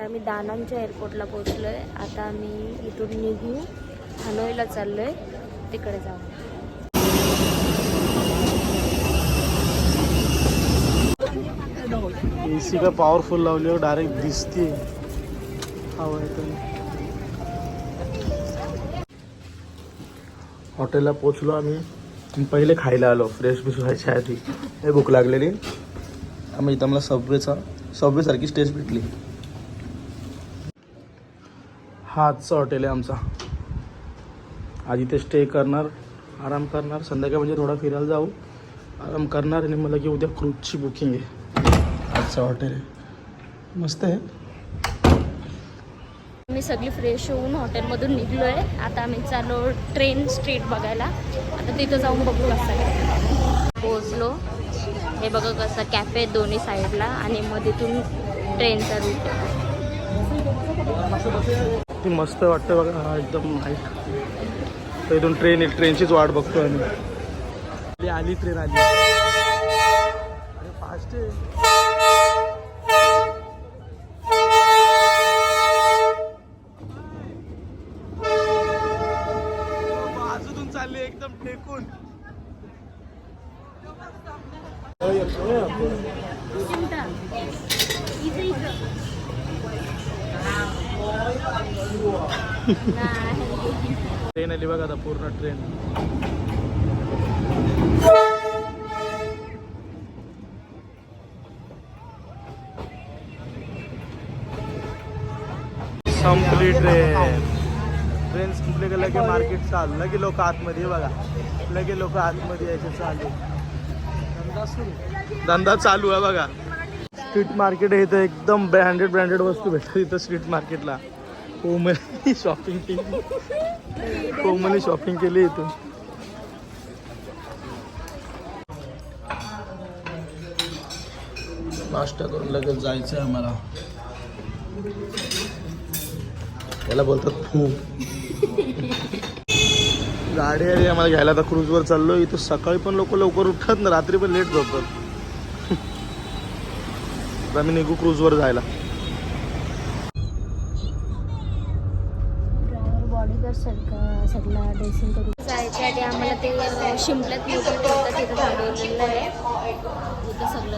आम्ही दानांच्या एअरपोर्टला पोहोचलोय. आता आम्ही इथून निघू, हनोईला चाललोय, तिकडे जाऊ. एसी का पॉवरफुल लावली डायरेक्ट दिसते हवा येतो. हॉटेलला पोचलो आम्ही. पहिले खायला आलो, फ्रेश बिश व्हायच्या आधी हे भूक लागलेली. आम्ही इथं मला सबवे सारखीच टेस्ट भेटली. हा आजचा हॉटेल आहे आमचा. आज इथे स्टे करणार, आराम करणार. संध्याकाळी म्हणजे थोडा फिरायला जाऊ, आराम करणार आणि मला की उद्या क्रूजची बुकिंग आहे. आजचं हॉटेल आहे, मस्त आहे. मी सगळी फ्रेश होऊन हॉटेलमधून निघलो आहे. आता आम्ही चाललो ट्रेन स्ट्रीट बघायला. आता तिथं जाऊन बघू कसं पोचलो. हे बघा कसं कॅफे दोन्ही साईडला आणि मध्येतून ट्रेनचा रूट. ती मस्त वाटतं बघा. हा एकदम नाईट. तर इथून ट्रेनचीच वाट बघतो आम्ही. आली ट्रेन आली. अरे फास्ट आहे. बाजूतून चालली एकदम टेकून. ट्रेन आली बघा आता, पूर्ण ट्रेन. संपली ट्रेन संपली. लगे मार्केट चालू, लगे लोक आतमध्ये बघा, लगे लोक आतमध्ये यायचे चालू. धंदा चालू आहे बघा. स्ट्रीट मार्केट आहे इथं, एकदम ब्रँडेड वस्तू भेटतात इथं स्ट्रीट मार्केटला. कोमली शॉपिंग केली इथून. नाश्ता करून लगेच जायचं आहे आम्हाला. याला बोलतात फू. गाडी आली आम्हाला घ्यायला. आता क्रूजवर चाललो. इथं सकाळी पण लोक लवकर उठतात ना, रात्री पण लेट झोपतात. आता आम्ही निघू क्रूजवर जायला. बॉडीगार्ड सगळा ड्रेसिंग करून जायच्या आधी आम्हाला ते शिंपल्यात मोठं ठेवतात, तिथं ठरवलेलं आहे. इथं सगळं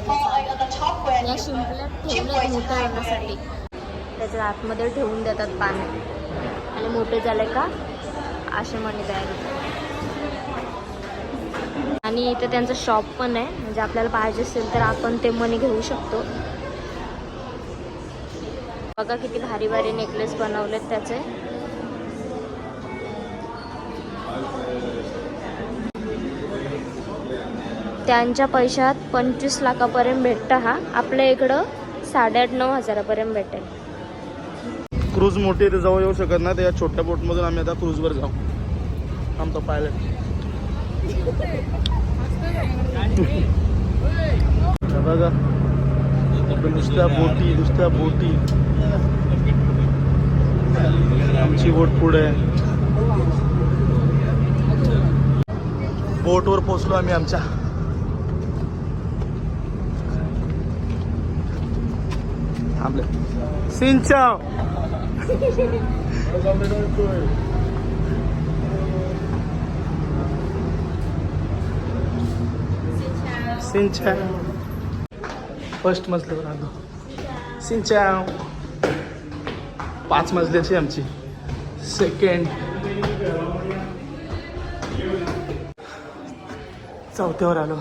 या शिंपल्यात ठेवलं मोठं होण्यासाठी. त्याच्या आतमध्ये ठेवून देतात पाणी आणि मोठे झाले का असे मणी तयार होतात. आणि इथे त्यांचं शॉप पण आहे, म्हणजे आपल्याला पाहिजे असेल तर आपण ते मणी घेऊ शकतो. बघा किती भारी भारी नेकलेस बनवलेत त्याचे. त्यांच्या पैशात 25 लाखापर्यंत भेटतं. हा आपल्या इकडं 8,5-9 हजारापर्यंत भेटेल. क्रूज मोठी आहे, ते जवळ येऊ शकत नाही. त्या छोट्या बोटमधून आम्ही आता क्रूजवर जाऊ. आमचा पायलट बघा, नुसत्या बोटी. आमची बोट पुढे. बोटवर पोचलो आम्ही आमच्या. थांबले. सिंचाव फर्स्ट मजल्यावर आलो. सिंचाव 5 मजल्याची आमची. सेकंड, चौथ्यावर आलो.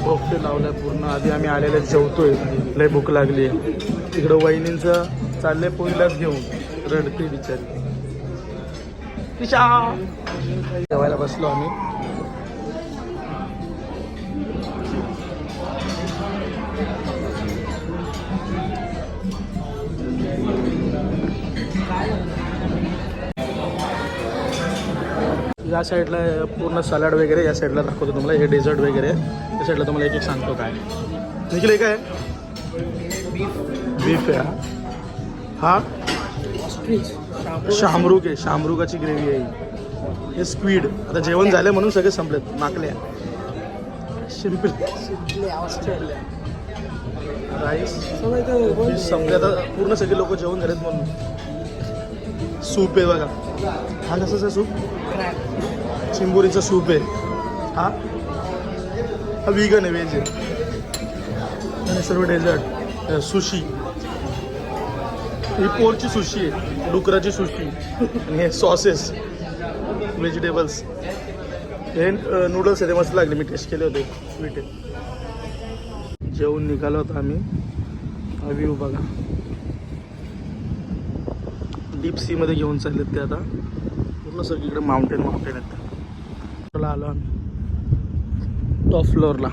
भोगते लावलाय पूर्ण. आधी आम्ही आलेले जेवतोय, लय भूक लागली. तिकडं वहिनींचं चाललंय पोळीलाच घेऊन, रडते बिचारी. जेवायला बसलो आम्ही. या साईडला पूर्ण सलाड वगैरे, या साईडला दाखवतो तुम्हाला. हे डेझर्ट वगैरे, या साईडला तुम्हाला एक सांगतो काय निघले. काय बीफ आहे हा. शामरूक आहे, शामरुकाची ग्रेव्ही आहे. हे स्क्वीड. आता जेवण झालं म्हणून सगळे संपलेत. माकल्या शिंपले ऑस्ट्रेलिया राईस फिश संपले. आता पूर्ण सगळे लोक जेवण झालेत म्हणून. सूप आहे बघा. हा कसाच आहे सूप? चिंबोरीचा सूप आहे हा. हा व्हीगन आहे, व्हेज आहे. आणि सर्व डेझर्ट. सुशी, ही पोरची सुशी आहे, डुकराची सुशी. आणि हे सॉसेस, व्हेजिटेबल्स. हे नूडल्स आहे, ते मस्त लागले. मी टेस्ट केले होते, स्वीट आहे. जेवून निघालो होतो आम्ही. व्ह्यू बघा. डीप सी मध्ये घेऊन चाललेत ते. आता पूर्ण सगळीकडे माउंटेन आहेत. चला आलो आम्ही टॉप फ्लोअरला.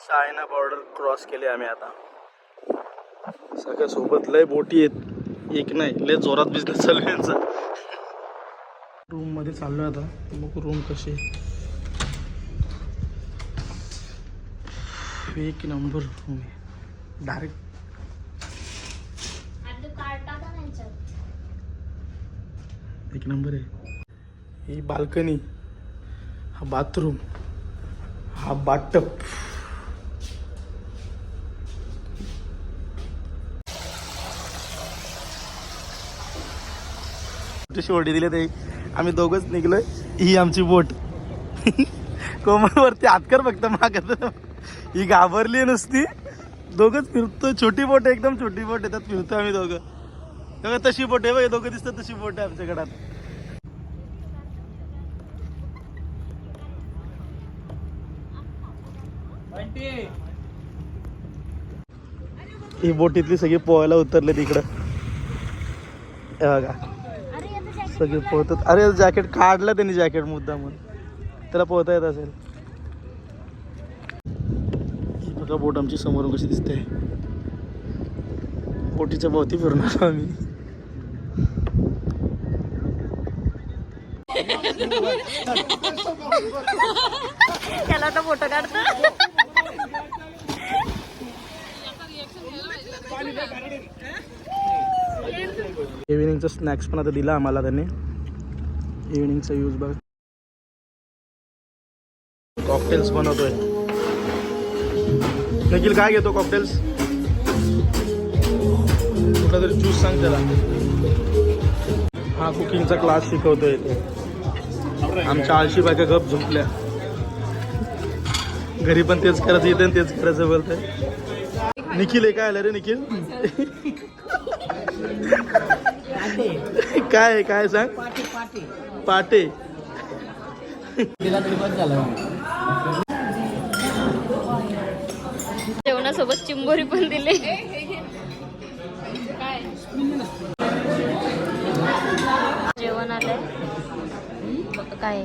चायना बॉर्डर क्रॉस केली आम्ही आता. सगळ्या सोबत लय बोटी आहेत, एक नाही, लय जोरात बिझनेस चालू आहे यांचा. रूम मध्ये चाललोय आता. मग रूम कशी, एक नंबर रूम आहे. डायरेक्ट एक नंबर आहे. ही बाल्कनी, हा बाथरूम, हा बाथटब. शेवटी दिले ते. आम्ही दोघंच निघलोय. ही आमची बोट. कोमलवरती हात कर फक्त मागत. ही घाबरली नुसती. दोघंच फिरतोय. छोटी बोट, एकदम छोटी बोट आहे, त्यात फिरतो आम्ही दोघं. तेव्हा तशी बोट आहे बघ, दोघं दिसतात तशी बोट आहे आमच्याकडे. ही बोटीतली सगळी पोहायला उतरले तिकडं. हे बघा सगळे पोहतात. अरे जॅकेट काढलं त्यांनी, जॅकेट मुद्दा म्हणून. त्याला पोहता येत असेल. ही बघा बोट आमची समोरून कशी दिसते. बोटीच्या भोवती फिरणार आम्ही. त्याला तर फोटो काढतो. इव्हिनिंगचा स्नॅक्स पण आता दिला आम्हाला त्यांनी. इव्हिनिंगचा यूज बघ. कॉकटेल्स बनवतोय निखिल. काय घेतो कॉकटेल्स? कुठला तरी ज्यूस सांग त्याला. हा कुकिंगचा क्लास शिकवतोय इथे. आमच्या आळशी बायका गप झोपल्या. घरी पण तेच करायचं, इथे तेच करायचं बोलतंय. निखिल हे काय आलं रे निखिल? काय काय सांग? पाटे. जेवणासोबत चिंबोरी पण दिली. जेवण आलंय काय